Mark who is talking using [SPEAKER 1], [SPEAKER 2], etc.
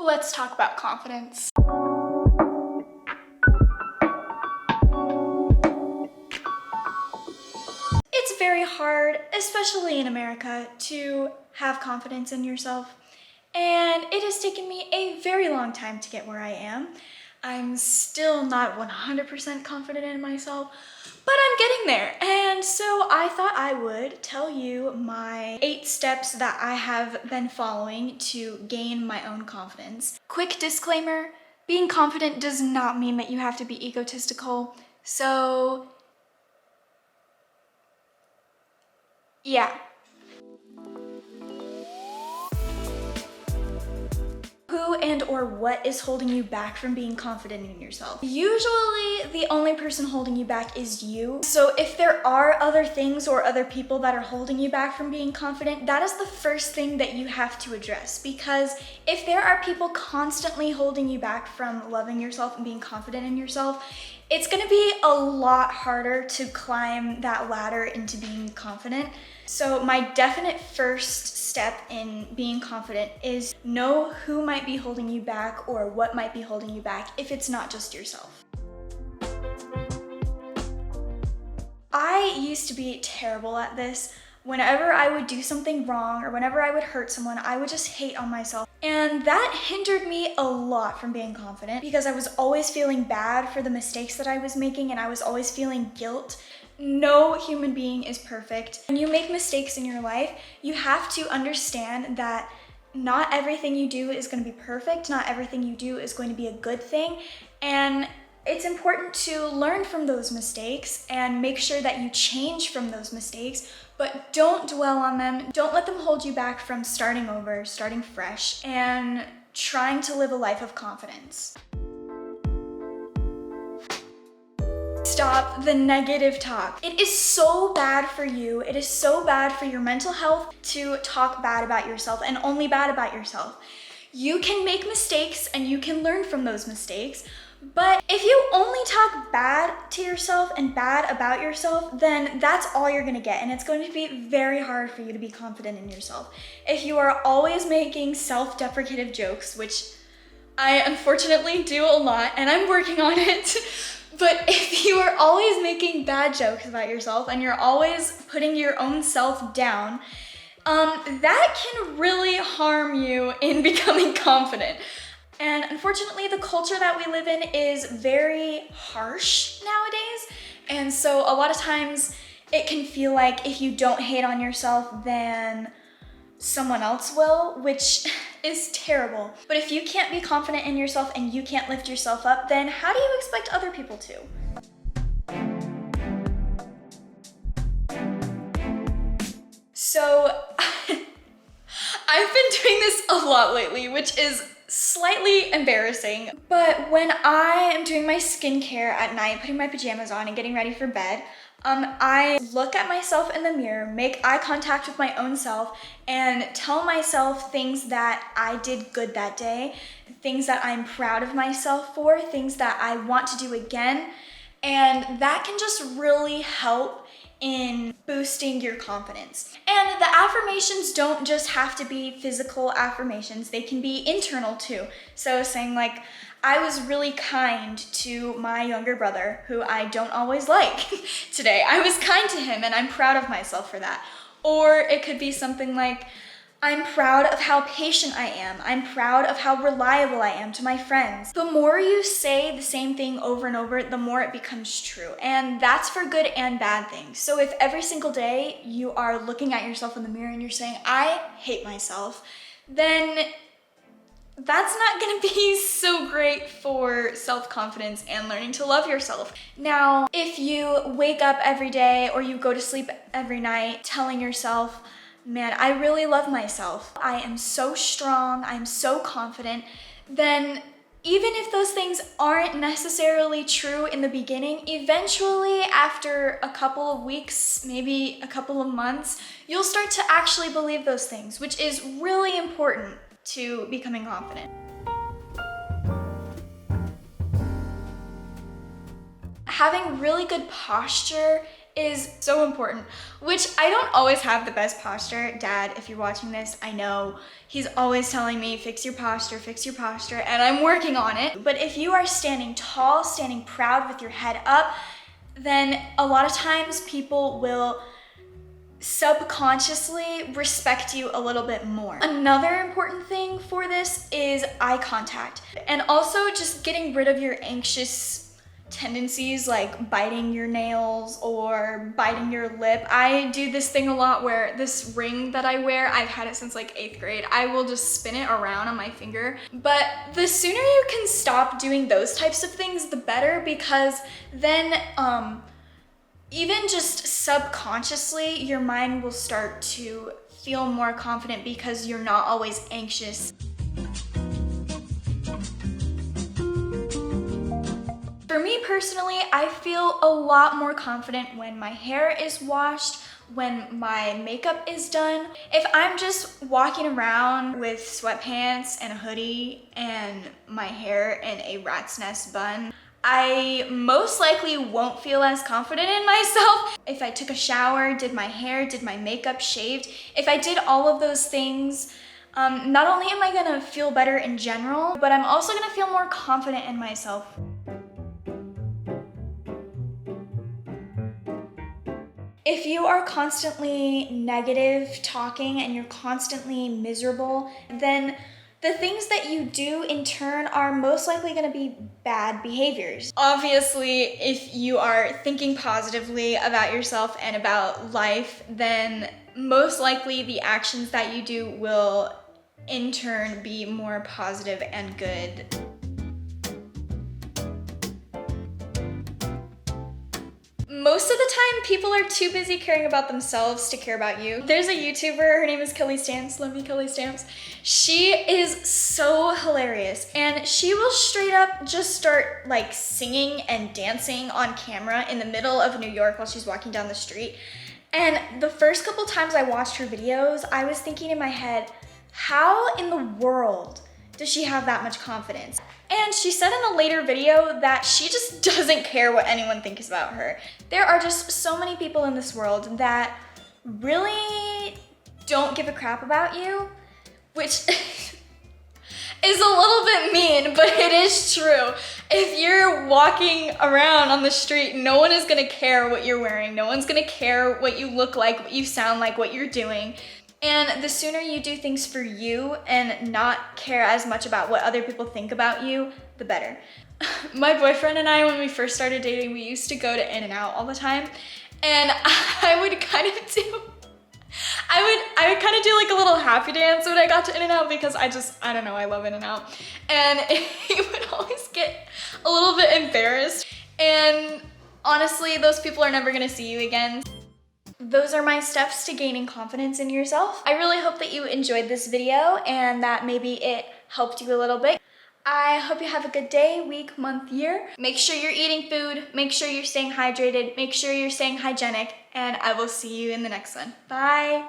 [SPEAKER 1] Let's talk about confidence. It's very hard, especially in America, to have confidence in yourself. And it has taken me a very long time to get where I am. I'm still not 100% confident in myself, but I'm getting there. And so I thought I would tell you my 8 steps that I have been following to gain my own confidence. Quick disclaimer, being confident does not mean that you have to be egotistical. So, yeah. Who and or what is holding you back from being confident in yourself? Usually the only person holding you back is you. So if there are other things or other people that are holding you back from being confident, that is the first thing that you have to address. Because if there are people constantly holding you back from loving yourself and being confident in yourself, it's gonna be a lot harder to climb that ladder into being confident. So my definite first step in being confident is know who might be holding you back or what might be holding you back if it's not just yourself. I used to be terrible at this. Whenever I would do something wrong or whenever I would hurt someone, I would just hate on myself. And that hindered me a lot from being confident because I was always feeling bad for the mistakes that I was making and I was always feeling guilt. No human being is perfect. When you make mistakes in your life, you have to understand that not everything you do is going to be perfect. Not everything you do is going to be a good thing. And it's important to learn from those mistakes and make sure that you change from those mistakes, but don't dwell on them. Don't let them hold you back from starting over, starting fresh, and trying to live a life of confidence. Stop the negative talk. It is so bad for you. It is so bad for your mental health to talk bad about yourself and only bad about yourself. You can make mistakes and you can learn from those mistakes, but if you only talk bad to yourself and bad about yourself, then that's all you're gonna get, and it's going to be very hard for you to be confident in yourself. If you are always making self-deprecative jokes, which I unfortunately do a lot, and I'm working on it, but if you are always making bad jokes about yourself and you're always putting your own self down, that can really harm you in becoming confident. And unfortunately, the culture that we live in is very harsh nowadays. And so a lot of times it can feel like if you don't hate on yourself, then someone else will, which is terrible. But if you can't be confident in yourself and you can't lift yourself up, then how do you expect other people to? So I've been doing this a lot lately, which is slightly embarrassing, but when I am doing my skincare at night, putting my pajamas on and getting ready for bed, I look at myself in the mirror, make eye contact with my own self, and tell myself things that I did good that day, things that I'm proud of myself for, things that I want to do again, and that can just really help in boosting your confidence. And the affirmations don't just have to be physical affirmations, they can be internal too. So saying like, I was really kind to my younger brother, who I don't always like today. I was kind to him and I'm proud of myself for that. Or it could be something like, I'm proud of how patient I am. I'm proud of how reliable I am to my friends. The more you say the same thing over and over, the more it becomes true. And that's for good and bad things. So if every single day you are looking at yourself in the mirror and you're saying, I hate myself, then that's not gonna be so great for self-confidence and learning to love yourself. Now, if you wake up every day or you go to sleep every night telling yourself, man, I really love myself, I am so strong, I'm so confident, then even if those things aren't necessarily true in the beginning, eventually after a couple of weeks, maybe a couple of months, you'll start to actually believe those things, which is really important to becoming confident. Having really good posture is so important, which I don't always have the best posture. Dad, if you're watching this, I know he's always telling me, fix your posture, and I'm working on it. But if you are standing tall, standing proud with your head up, then a lot of times people will subconsciously respect you a little bit more. Another important thing for this is eye contact, and also just getting rid of your anxious tendencies like biting your nails or biting your lip. I do this thing a lot where this ring that I wear, I've had it since like 8th grade, I will just spin it around on my finger. But the sooner you can stop doing those types of things, the better, because then even just subconsciously, your mind will start to feel more confident because you're not always anxious. For me personally, I feel a lot more confident when my hair is washed, when my makeup is done. If I'm just walking around with sweatpants and a hoodie and my hair in a rat's nest bun, I most likely won't feel as confident in myself. If I took a shower, did my hair, did my makeup, shaved, if I did all of those things, not only am I gonna feel better in general, but I'm also gonna feel more confident in myself. If you are constantly negative talking and you're constantly miserable, then the things that you do in turn are most likely going to be bad behaviors. Obviously, if you are thinking positively about yourself and about life, then most likely the actions that you do will in turn be more positive and good. Most of the time, people are too busy caring about themselves to care about you. There's a YouTuber, her name is Kelly Stamps, love you Kelly Stamps. She is so hilarious, and she will straight up just start like singing and dancing on camera in the middle of New York while she's walking down the street. And the first couple times I watched her videos, I was thinking in my head, how in the world does she have that much confidence? And she said in a later video that she just doesn't care what anyone thinks about her. There are just so many people in this world that really don't give a crap about you, which is a little bit mean, but it is true. If you're walking around on the street, no one is gonna care what you're wearing. No one's gonna care what you look like, what you sound like, what you're doing. And the sooner you do things for you and not care as much about what other people think about you, the better. My boyfriend and I, when we first started dating, we used to go to In-N-Out all the time. And I would kind of do like a little happy dance when I got to In-N-Out because I don't know, I love In-N-Out. And he would always get a little bit embarrassed. And honestly, those people are never gonna see you again. Those are my steps to gaining confidence in yourself. I really hope that you enjoyed this video and that maybe it helped you a little bit. I hope you have a good day, week, month, year. Make sure you're eating food, make sure you're staying hydrated, make sure you're staying hygienic, and I will see you in the next one. Bye.